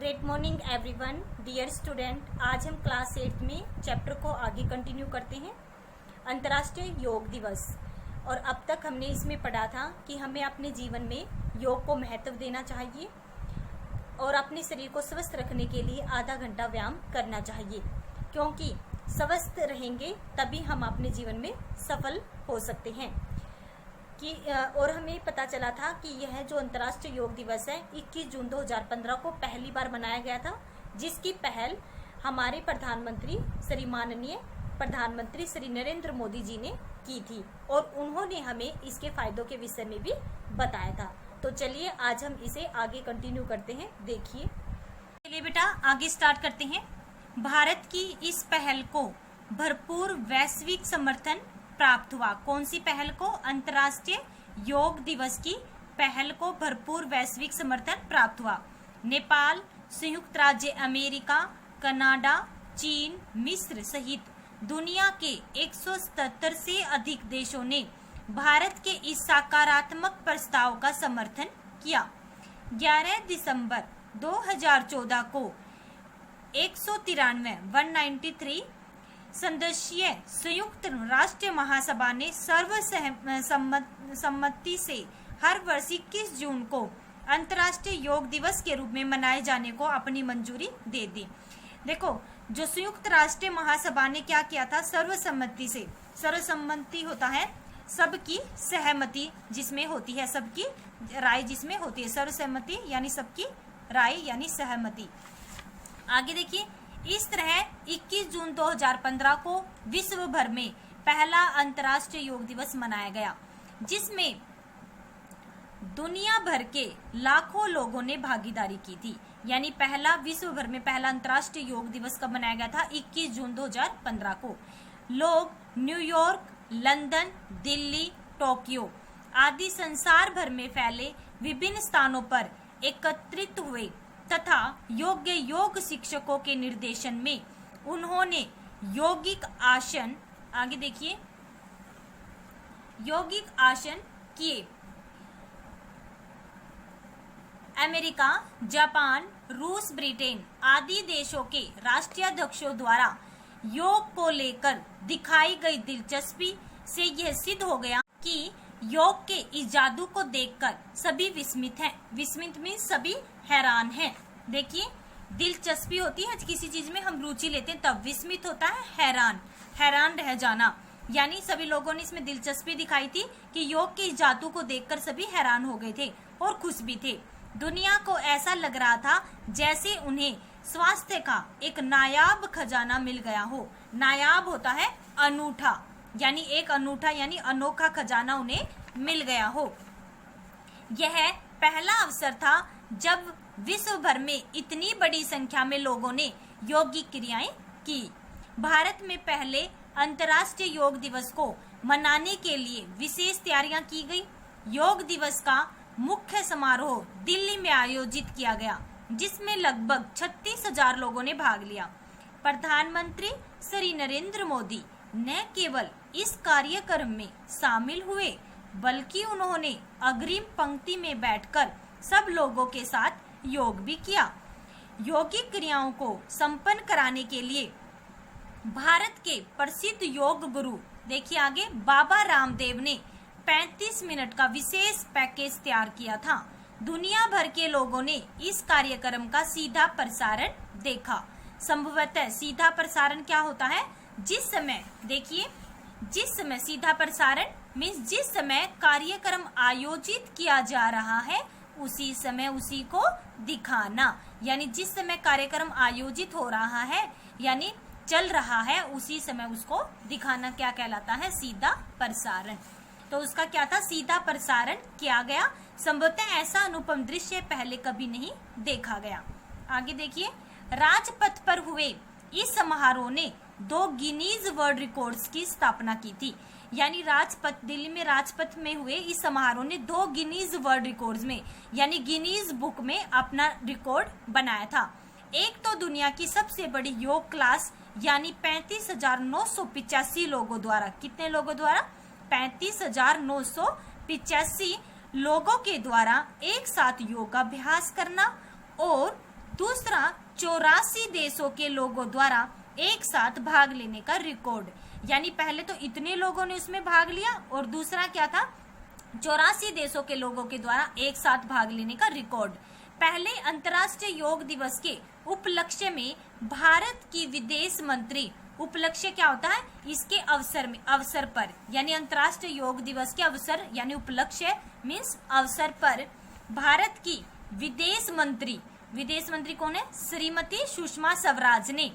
Great morning everyone dear student. आज हम class 8 में चैप्टर को आगे कंटिन्यू करते हैं, अंतर्राष्ट्रीय योग दिवस। और अब तक हमने इसमें पढ़ा था कि हमें अपने जीवन में योग को महत्व देना चाहिए और अपने शरीर को स्वस्थ रखने के लिए आधा घंटा व्यायाम करना चाहिए, क्योंकि स्वस्थ रहेंगे तभी हम अपने जीवन में सफल हो सकते हैं। और हमें पता चला था कि यह जो अंतर्राष्ट्रीय योग दिवस है 21 जून 2015 को पहली बार मनाया गया था, जिसकी पहल हमारे माननीय प्रधानमंत्री श्री नरेंद्र मोदी जी ने की थी और उन्होंने हमें इसके फायदों के विषय में भी बताया था। तो चलिए आज हम इसे आगे कंटिन्यू करते हैं। देखिए, चलिए बेटा आगे स्टार्ट करते हैं। भारत की इस पहल को भरपूर वैश्विक समर्थन प्राप्त हुआ। कौन सी पहल को? अंतर्राष्ट्रीय योग दिवस की पहल को भरपूर वैश्विक समर्थन प्राप्त हुआ। नेपाल, संयुक्त राज्य अमेरिका, कनाडा, चीन, मिस्र सहित दुनिया के 177 से अधिक देशों ने भारत के इस सकारात्मक प्रस्ताव का समर्थन किया। 11 दिसंबर 2014 को 193 सदस्यीय संयुक्त राष्ट्र महासभा ने सर्वसम्मति से हर वर्ष 21 जून को अंतर्राष्ट्रीय योग दिवस के रूप में मनाए जाने को अपनी मंजूरी दे दी। देखो, जो संयुक्त राष्ट्र महासभा ने क्या किया था? सर्वसम्मति से, सर्वसम्मति होता है सबकी सहमति जिसमें होती है, सबकी राय जिसमें होती है। सर्वसम्मति यानी सबकी राय यानी सहमति। आगे देखिए, इस तरह 21 जून 2015 को विश्व भर में पहला अंतर्राष्ट्रीय योग दिवस मनाया गया, जिसमें दुनिया भर के लाखों लोगों ने भागीदारी की थी। यानी पहला विश्व भर में पहला अंतर्राष्ट्रीय योग दिवस कब मनाया गया था? 21 जून 2015 को। लोग न्यूयॉर्क, लंदन, दिल्ली, टोक्यो आदि संसार भर में फैले विभिन्न स्थानों पर एकत्रित हुए तथा योग्य योग शिक्षकों के निर्देशन में उन्होंने यौगिक आसन, आगे देखिए, यौगिक आसन किए। अमेरिका, जापान, रूस, ब्रिटेन आदि देशों के राष्ट्राध्यक्षों द्वारा योग को लेकर दिखाई गई दिलचस्पी से यह सिद्ध हो गया कि योग के इस जादू को देखकर सभी विस्मित हैं। विस्मित में सभी हैरान हैं। देखिए, दिलचस्पी होती है किसी चीज में, हम रुचि लेते हैं, तब विस्मित होता है हैरान, हैरान रह जाना। यानी सभी लोगों ने इसमें दिलचस्पी दिखाई थी कि योग के इस जादू को देखकर सभी हैरान हो गए थे और खुश भी थे। दुनिया को ऐसा लग रहा था जैसे उन्हें स्वास्थ्य का एक नायाब खजाना मिल गया हो। नायाब होता है अनूठा, यानी एक अनूठा यानी अनोखा खजाना उन्हें मिल गया हो। यह पहला अवसर था जब विश्व भर में इतनी बड़ी संख्या में लोगों ने यौगिक क्रियाएं की। भारत में पहले अंतर्राष्ट्रीय योग दिवस को मनाने के लिए विशेष तैयारियां की गई। योग दिवस का मुख्य समारोह दिल्ली में आयोजित किया गया, जिसमें लगभग 36,000 लोगों ने भाग लिया। प्रधानमंत्री श्री नरेंद्र मोदी न केवल इस कार्यक्रम में शामिल हुए, बल्कि उन्होंने अग्रिम पंक्ति में बैठकर सब लोगों के साथ योग भी किया। यौगिक क्रियाओं को संपन्न कराने के लिए भारत के प्रसिद्ध योग गुरु, देखिए आगे, बाबा रामदेव ने 35 मिनट का विशेष पैकेज तैयार किया था। दुनिया भर के लोगों ने इस कार्यक्रम का सीधा प्रसारण देखा। संभवतः सीधा प्रसारण क्या होता है? जिस समय, देखिए, जिस समय सीधा प्रसारण मीन्स जिस समय कार्यक्रम आयोजित किया जा रहा है उसी समय उसी को दिखाना। यानी जिस समय कार्यक्रम आयोजित हो रहा है यानी चल रहा है उसी समय उसको दिखाना क्या कहलाता है? सीधा प्रसारण। तो उसका क्या था? सीधा प्रसारण किया गया। संभवतः ऐसा अनुपम दृश्य पहले कभी नहीं देखा गया। आगे देखिए, राजपथ पर हुए इस समारोह ने 2 गिनीज वर्ल्ड रिकॉर्ड्स की स्थापना की थी। यानी राजपथ, दिल्ली में राजपथ में हुए इस समारोह ने 2 गिनीज वर्ल्ड रिकॉर्ड्स में यानी गिनीज बुक में अपना रिकॉर्ड बनाया था। एक तो दुनिया की सबसे बड़ी योग क्लास यानी 35,985 लोगों द्वारा, कितने लोगों द्वारा? 35,985 लोगों के द्वारा एक साथ योगाभ्यास करना, और दूसरा 84 देशों के लोगों द्वारा एक साथ भाग लेने का रिकॉर्ड। यानी पहले तो इतने लोगों ने उसमें भाग लिया और दूसरा क्या था, 84 देशों के लोगों के द्वारा एक साथ भाग लेने का रिकॉर्ड। पहले अंतर्राष्ट्रीय योग दिवस के उपलक्ष्य में भारत की विदेश मंत्री, उपलक्ष्य क्या होता है, इसके अवसर पर, यानी अंतर्राष्ट्रीय योग दिवस के अवसर यानी उपलक्ष्य मीन्स अवसर पर भारत की विदेश मंत्री कौन है, श्रीमती सुषमा स्वराज ने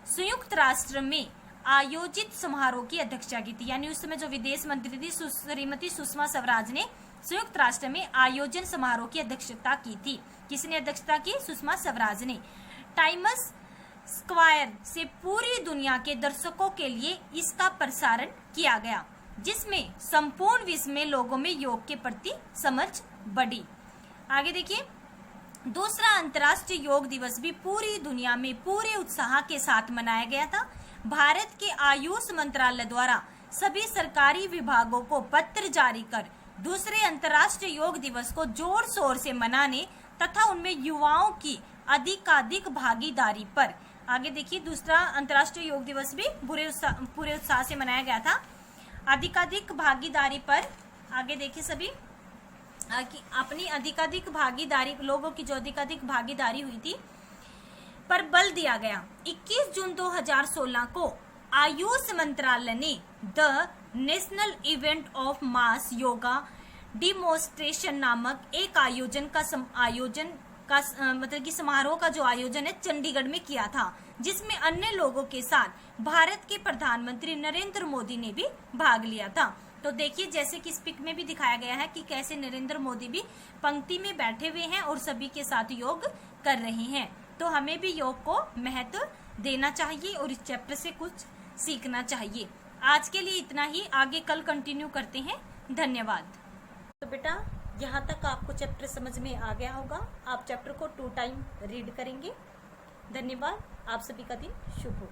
संयुक्त राष्ट्र में आयोजित समारोह की अध्यक्षता की थी। यानी उस समय जो विदेश मंत्री थी श्रीमती सुषमा स्वराज ने संयुक्त राष्ट्र में आयोजन समारोह की अध्यक्षता की थी। किसने अध्यक्षता की, सुषमा स्वराज ने। टाइम्स स्क्वायर से पूरी दुनिया के दर्शकों के लिए इसका प्रसारण किया गया, जिसमें संपूर्ण विश्व में लोगों में योग के प्रति समझ बढ़ी। आगे देखिए, दूसरा अंतर्राष्ट्रीय योग दिवस भी पूरी दुनिया में पूरे उत्साह के साथ मनाया गया था। भारत के आयुष मंत्रालय द्वारा सभी सरकारी विभागों को पत्र जारी कर दूसरे अंतर्राष्ट्रीय योग दिवस को जोर शोर से मनाने तथा उनमें युवाओं की अधिकाधिक भागीदारी पर, आगे देखिए, दूसरा अंतर्राष्ट्रीय योग दिवस भी पूरे उत्साह से मनाया गया था। अधिकाधिक भागीदारी पर, आगे देखिए सभी, अपनी अधिकाधिक भागीदारी, लोगों की जो अधिकाधिक भागीदारी हुई थी पर बल दिया गया। 21 जून 2016 को आयुष मंत्रालय ने the national event of mass yoga demonstration नामक एक मतलब कि समारोह का जो आयोजन है चंडीगढ़ में किया था, जिसमें अन्य लोगों के साथ भारत के प्रधानमंत्री नरेंद्र मोदी ने भी भाग लिया था। तो देखिए, जैसे कि इस पिक में भी दिखाया गया है कि कैसे नरेंद्र मोदी भी पंक्ति में बैठे हुए हैं और सभी के साथ योग कर रहे हैं। तो हमें भी योग को महत्व देना चाहिए और इस चैप्टर से कुछ सीखना चाहिए। आज के लिए इतना ही, आगे कल कंटिन्यू करते हैं। धन्यवाद। तो बेटा, यहाँ तक आपको चैप्टर समझ में आ गया होगा। आप चैप्टर को 2 टाइम रीड करेंगे। धन्यवाद। आप सभी का दिन शुभ हो।